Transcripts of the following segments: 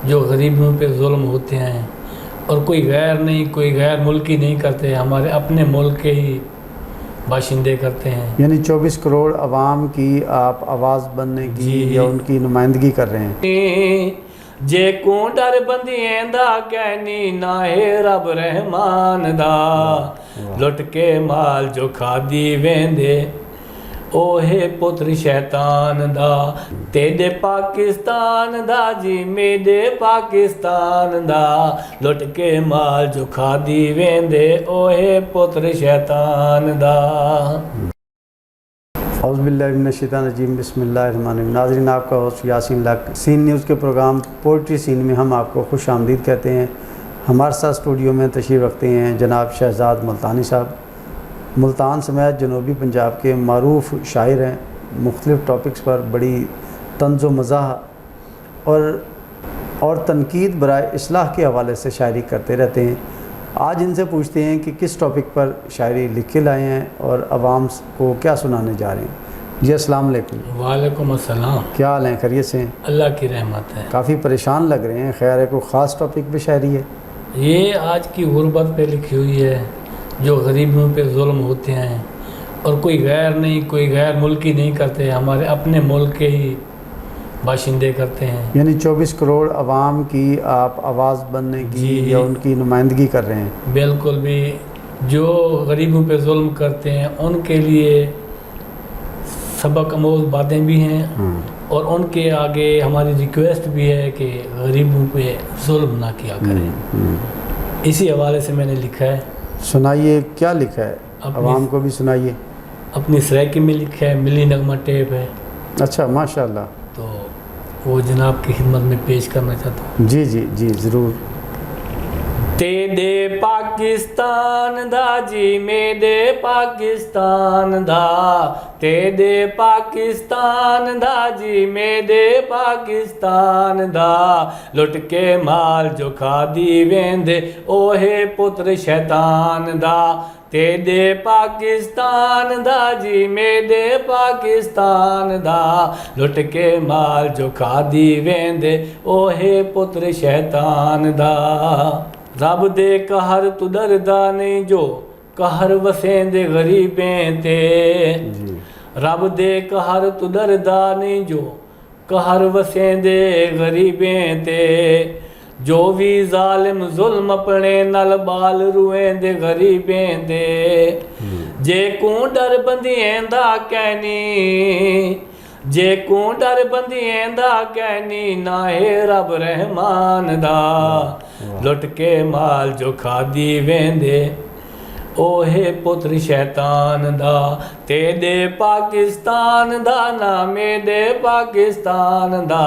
जो गरीबों पे जुल्म होते हैं और कोई गैर मुल्की नहीं करते, हमारे अपने मुल्क के ही बाशिंदे करते हैं। यानी 24 करोड़ आवाम की आप आवाज़ बनने की या उनकी नुमाइंदगी कर रहे हैं। जे को डर बंदिएंदा कहनी ना है रब रहमान दा, लुट के माल जो खादी वेंदे ओहे पुत्र शैतान दा, तेरे पाकिस्तान दा जी मेरे पाकिस्तान दा, लुट के माल जो खादी वेंदे ओहे पुत्र शैतान दा। औज़ुबिल्लाहिमिनश्शैतानिर्रजीम, बिस्मिल्लाहिर्रहमानिर्रहीम। नाज़रीन, आपका होस्ट यासीन लक। सीन न्यूज़ के प्रोग्राम पोइट्री सीन में हम आपको खुश आमदीद कहते हैं। हमारे साथ स्टूडियो में तशरीफ़ रखते हैं जनाब शहजाद मुल्तानी साहब। मुल्तान समेत जनूबी पंजाब के मारूफ शायर हैं। मुख्तलिफ़ टॉपिक्स पर बड़ी तंज़ व मज़ाह और तनकीद बराए इस्लाह के हवाले से शायरी करते रहते हैं। आज इनसे पूछते हैं कि किस टॉपिक पर शायरी लिख के लाए हैं और आवाम को क्या सुनाने जा रहे हैं। जी अस्सलाम वालेकुम। वालेकुम अस्सलाम। क्या हाल हैं, खैरियत से हैं? अल्लाह की रहमत है। काफ़ी परेशान लग रहे हैं। खैर है, कोई ख़ास टॉपिक पे शायरी है? ये आज की गुर्बत पे लिखी हुई है, जो गरीबों पे जुल्म होते हैं और कोई गैर मुल्की नहीं करते, हमारे अपने मुल्क के ही बाशिंदे करते हैं। यानी 24 करोड़ आवाम की आप आवाज़ बनने की या उनकी नुमाइंदगी कर रहे हैं। बिल्कुल भी, जो गरीबों पे जुल्म करते हैं उनके लिए सबक आमोज़ बातें भी हैं और उनके आगे हमारी रिक्वेस्ट भी है कि गरीबों पे जुल्म ना किया करें। इसी हवाले से मैंने लिखा है। सुनाइए, क्या लिखा है? आवाम को भी सुनाइए। अपनी सराइकी में लिखा है, मिली नगमा टेप है। अच्छा, माशाल्लाह। तो वो जनाब की खिदमत में पेश करना चाहता हूँ। जी जी जी, ज़रूर। तेरे पाकिस्तान दा जी मेरे पाकिस्तान दा, तेरे पाकिस्तान दा जी मेरे पाकिस्तान दा, लुट के माल जो खादी वेंदे ओहे पुत्र शैतान दा, तेरे पाकिस्तान दा जी मेरे पाकिस्तान दा, लुट के माल जो खादी वेंदे ओहे पुत्र शैतान दा। रब दे कहर तू डरदा नहीं जो कहर वसेंदे गरीबें ते, रब दे कहर तू डरदा नहीं जो कहर वसेंदे गरीबें ते, जो भी जालिम जुल्म अपने नल बाल रुएंदे गरीबें दे, जे को डर बंदिएंदा कहनी, जे को डर बंदिएंदा कहनी ना है रब रहमान दा, लुट के माल जो खादी वेंदे ओहे पुत्र शैतान दा, तेरे पाकिस्तान दा ना मेरे पाकिस्तान दा,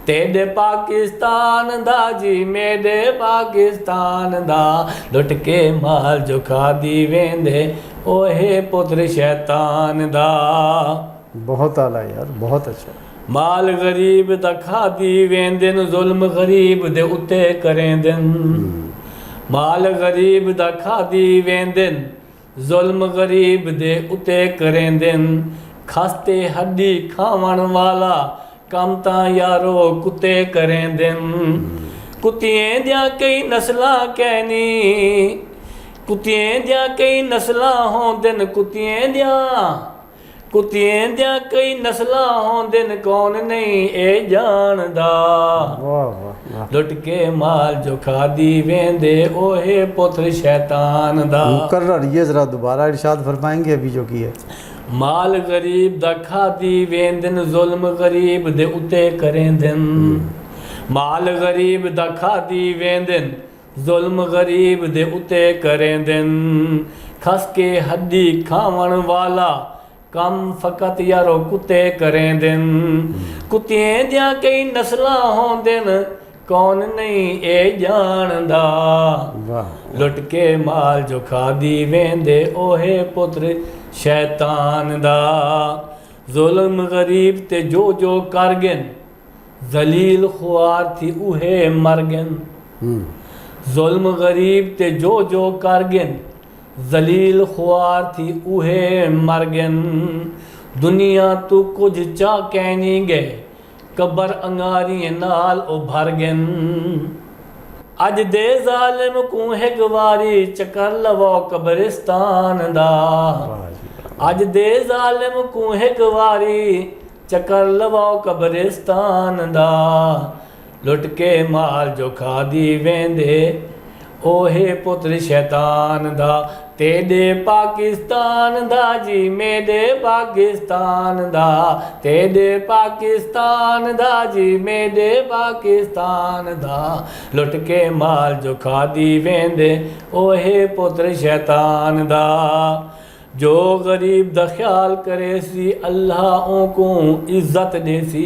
तेरे पाकिस्तान दा जी मेरे पाकिस्तान दा, लुट के माल जो खादी वेंदे ओहे पुत्र शैतान दा। बहुत आला यार, बहुत अच्छा। माल गरीब दा खादी वेंदन, जुल्म गरीब दे उत्ते करेंदन, माल गरीब दा खादी वेंदन, जुल्म गरीब दे उत्ते करेंदन, खस्ते हड्डी खावन वाला कम तां यारो कुत्ते करेंदन, कुत्तियां दियां कई नस्लां कहनी, कुत्तियां दियां कई नस्लां होंदन, कुत्तियां दियां कई नस्लां होंदन, कौन नहीं ए जानदा, लुट के माल जो खादी वेंदे ओहे पुत्र शैतान दा। ये जरा दोबारा इरशाद फरमाएंगे अभी जो की है। माल गरीब दा खादी वेंदन, जुल्म गरीब दे उत्ते करेंदन, माल गरीब दा खादी वेंदन, जुल्म गरीब दे उत्ते करेंदन, खस के हड्डी खावन वाला कम फकत यारो कुत्ते करेंदन, कुत्तियां दियां कई नस्लां होंदन, कौन नहीं ए जानदा, लुट के माल जो खादी वेंदे ओहे पुत्र शैतान दा, जुल्म गरीब ते जो जो करगन, जलील खुआर थी उहे मरगन, जुल्म गरीब ते जो जो करगन, जलील खुआर थी उहे मरगन, दुनिया तू कुछ चा कहनी गए ਕਬਰ ਅੰਗਾਰੀ ਨਾਲ ਉਹ ਭਰ ਗਨ ਅੱਜ ਦੇ ਜ਼ਾਲਿਮ ਕੂ ਇੱਕ ਵਾਰੀ ਚੱਕਰ ਲਵੋ ਕਬਰਿਸਤਾਨ ਦਾ ਅੱਜ ਦੇ ਜ਼ਾਲਿਮ ਕੂ ਇੱਕ ਵਾਰੀ ਚੱਕਰ ਲਵੋ ਕਬਰਿਸਤਾਨ ਦਾ ਲੁੱਟ ਕੇ ਮਾਲ ਜੋ ਖਾਦੀ ਵੇਂਦੇ ਓਹੇ ਪੁੱਤਰ ਸ਼ੈਤਾਨ ਦਾ ਤੇਰੇ ਪਾਕਿਸਤਾਨ ਦਾ ਜੀ ਮੇਰੇ ਪਾਕਿਸਤਾਨ ਦਾ ਤੇਰੇ ਪਾਕਿਸਤਾਨ ਦਾ ਜੀ ਮੇਰੇ ਪਾਕਿਸਤਾਨ ਦਾ ਲੁੱਟ ਕੇ ਮਾਲ ਜੋ ਖਾਦੀ ਵੇਂਦੇ ਓਹੇ ਪੁੱਤਰ ਸ਼ੈਤਾਨ ਦਾ ਜੋ ਗਰੀਬ ਦਾ ਖਿਆਲ करे सी अल्लाह को इज्जत दे सी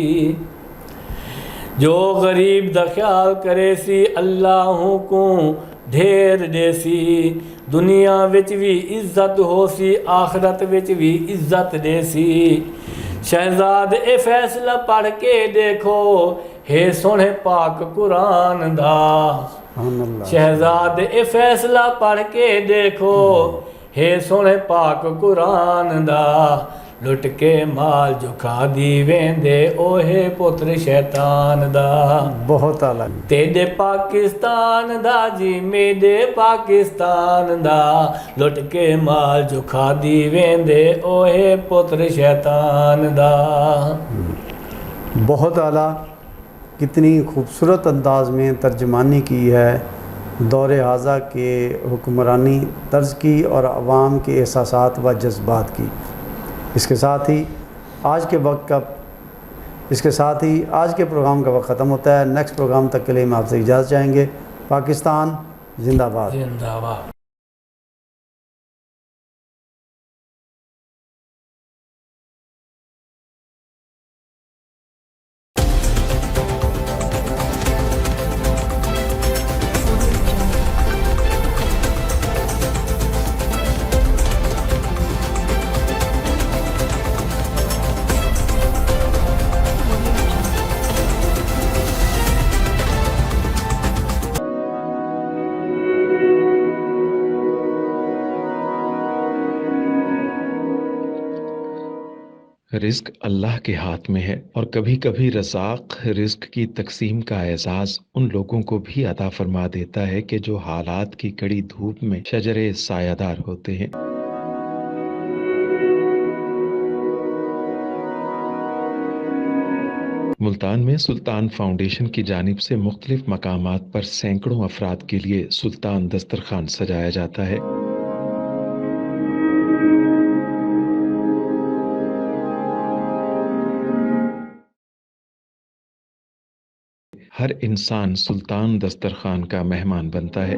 जो गरीब दा ख्याल करे सी अल्लाह को ढेर दे सी दुनिया विच भी इज्जत हो सी आखरत विच भी इज्जत दे सी शहजाद ए फैसला पढ़ के देखो हे सोने पाक कुरान दा शहजाद ए फैसला पढ़ के देखो हे सोने पाक कुरान दा लुट के माल जो खादी वेंदे ओहे पुत्र शैतान दा बहुत आला तेरे पाकिस्तान दा जी मेरे पाकिस्तान दा लुट के माल जो खादी वेंदे ओहे पुत्र शैतान दा बहुत आला कितनी खूबसूरत अंदाज में तर्जमानी की है दौर हाजा के हुक्मरानी तर्ज की और अवाम के एहसासात व जज्बात की। इसके साथ ही आज के प्रोग्राम का वक्त ख़त्म होता है। नेक्स्ट प्रोग्राम तक के लिए हम आपसे इजाज़त चाहेंगे। पाकिस्तान जिंदाबाद। जिंदाबाद। रिस्क अल्लाह के हाथ में है और कभी कभी रज़ाक रिस्क की तकसीम का एहसास उन लोगों को भी अता फरमा देता है कि जो हालात की कड़ी धूप में शजरे सायादार होते हैं। मुल्तान में सुल्तान फाउंडेशन की जानिब से मुख्तलिफ मकामात पर सैकड़ों अफराद के लिए सुल्तान दस्तरखान सजाया जाता है। हर इंसान सुल्तान दस्तरखान का मेहमान बनता है।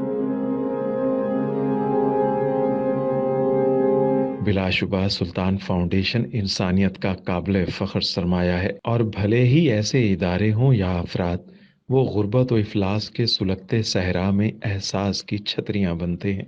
बिलाशुबा सुल्तान फाउंडेशन इंसानियत का काबिल फ़ख्र सरमाया है और भले ही ऐसे इदारे हों या अफराद, वो गुर्बत व इफलास के सुलगते सहरा में एहसास की छतरियाँ बनते हैं।